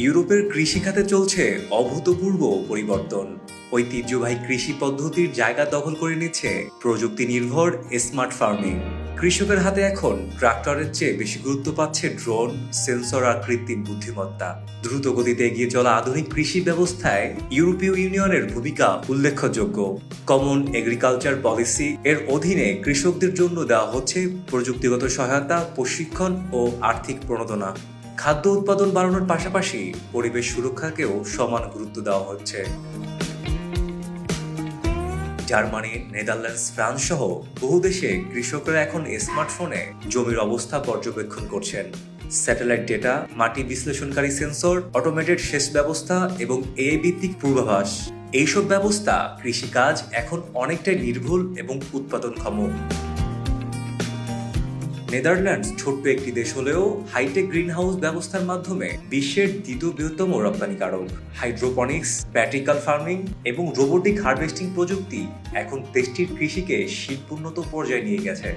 ইউরোপের কৃষিখাতে চলছে অভূতপূর্ব পরিবর্তন। ঐতিহ্যবাহী কৃষি পদ্ধতির জায়গা দখল করে নিচ্ছে প্রযুক্তি নির্ভর স্মার্ট ফার্মিং। কৃষকের হাতে এখন ট্রাক্টরের চেয়ে বেশি গুরুত্ব পাচ্ছে ড্রোন, সেন্সর আর কৃত্রিম বুদ্ধিমত্তা। দ্রুত গতিতে এগিয়ে চলা আধুনিক কৃষি ব্যবস্থায় ইউরোপীয় ইউনিয়নের ভূমিকা উল্লেখযোগ্য। কমন এগ্রিকালচার পলিসি এর অধীনে কৃষকদের জন্য দেওয়া হচ্ছে প্রযুক্তিগত সহায়তা, প্রশিক্ষণ ও আর্থিক প্রণোদনা। খাদ্য উৎপাদন বাড়ানোর পাশাপাশি পরিবেশ সুরক্ষাকেও সমান গুরুত্ব দেওয়া হচ্ছে। জার্মানি, নেদারল্যান্ডস, ফ্রান্স সহ বহু দেশে কৃষকরা এখন স্মার্টফোনে জমির অবস্থা পর্যবেক্ষণ করছেন। স্যাটেলাইট ডেটা, মাটি বিশ্লেষণকারী সেন্সর, অটোমেটেড সেচ ব্যবস্থা এবং এআই ভিত্তিক পূর্বাভাস, এইসব ব্যবস্থা কৃষিকাজ এখন অনেকটাই নির্ভুল এবং উৎপাদনক্ষম। নেদারল্যান্ডস ছোট্ট একটি দেশ হলেও হাইটেক গ্রিনহাউস ব্যবস্থার মাধ্যমে বিশ্বের দ্বিতীয় বৃহত্তম রপ্তানিকারক। হাইড্রোপনিক্স, ভার্টিক্যাল ফার্মিং এবং রোবোটিক হারভেস্টিং প্রযুক্তি এখন দেশটির কৃষিকে শিল্পোন্নত পর্যায়ে নিয়ে গেছে।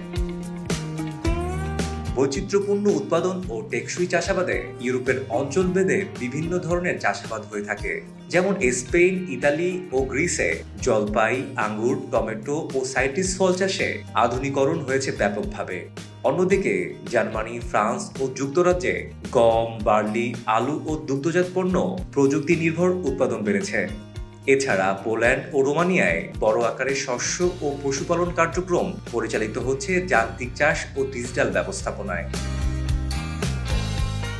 বৈচিত্র্যপূর্ণ উৎপাদন ও টেকসই চাষাবাদে ইউরোপের অঞ্চলভেদে বিভিন্ন ধরনের চাষাবাদ হয়ে থাকে। যেমন স্পেন, ইতালি ও গ্রিসে জলপাই, আঙ্গুর, টমেটো ও সাইট্রাস ফল চাষে আধুনিকরণ হয়েছে ব্যাপকভাবে। অন্যদিকে জার্মানি, ফ্রান্স ও যুক্তরাজ্যে গম, বার্লি, আলু ও দুগ্ধজাত পণ্য প্রযুক্তি নির্ভর উৎপাদন বেড়েছে। এছাড়া পোল্যান্ড ও রোমানিয়ায় বড় আকারের শস্য ও পশুপালন কার্যক্রম পরিচালিত হচ্ছে যান্ত্রিক চাষ ও ডিজিটাল ব্যবস্থাপনায়।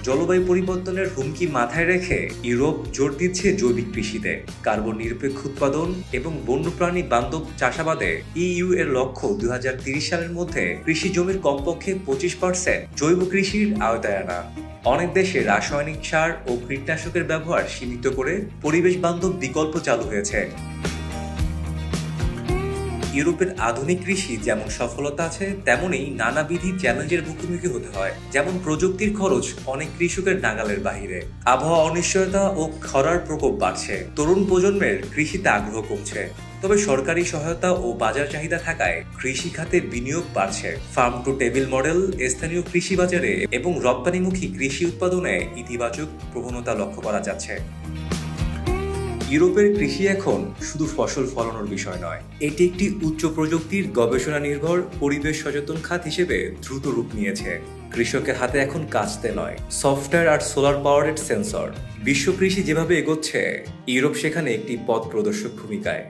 জলবায়ু পরিবর্তনের হুমকি মাথায় রেখে ইউরোপ জোর দিচ্ছে জৈবিক কৃষিতে। কার্বন নিরপেক্ষ উৎপাদন এবং বন্যপ্রাণী বান্ধব চাষাবাদে ইইউ এর লক্ষ্য 2030 সালের মধ্যে কৃষি জমির কমপক্ষে 25% জৈব কৃষির আওতায় আনা। অনেক দেশে রাসায়নিক সার ও কীটনাশকের ব্যবহার সীমিত করে পরিবেশ বান্ধব বিকল্প চালু হয়েছে। ইউরোপের আধুনিক কৃষি যেমন সফলতা আছে, তেমনই নানাবিধি চ্যালেঞ্জের মুখোমুখি হতে হয়। যেমন প্রযুক্তির খরচ অনেক কৃষকের নাগালের বাহিরে, আবহাওয়া অনিশ্চয়তা ও খরার প্রকোপ বাড়ছে, তরুণ প্রজন্মের কৃষিতে আগ্রহ কমছে। তবে সরকারি সহায়তা ও বাজার চাহিদা থাকায় কৃষি খাতে বিনিয়োগ বাড়ছে। ফার্ম টু টেবিল মডেল, স্থানীয় কৃষি বাজারে এবং রপ্তানিমুখী কৃষি উৎপাদনে ইতিবাচক প্রবণতা লক্ষ্য করা যাচ্ছে। ইউরোপের কৃষি এখন শুধু ফসল ফলানোর বিষয় নয়, এটি একটি উচ্চ প্রযুক্তির গবেষণা নির্ভর পরিবেশ সচেতন খাত হিসেবে দ্রুত রূপ নিয়েছে। কৃষকের হাতে এখন কাস্তে নয়, সফটওয়্যার আর সোলার পাওয়ারেড সেন্সর। বিশ্ব কৃষি যেভাবে এগোচ্ছে, ইউরোপ সেখানে একটি পথ প্রদর্শক ভূমিকায়।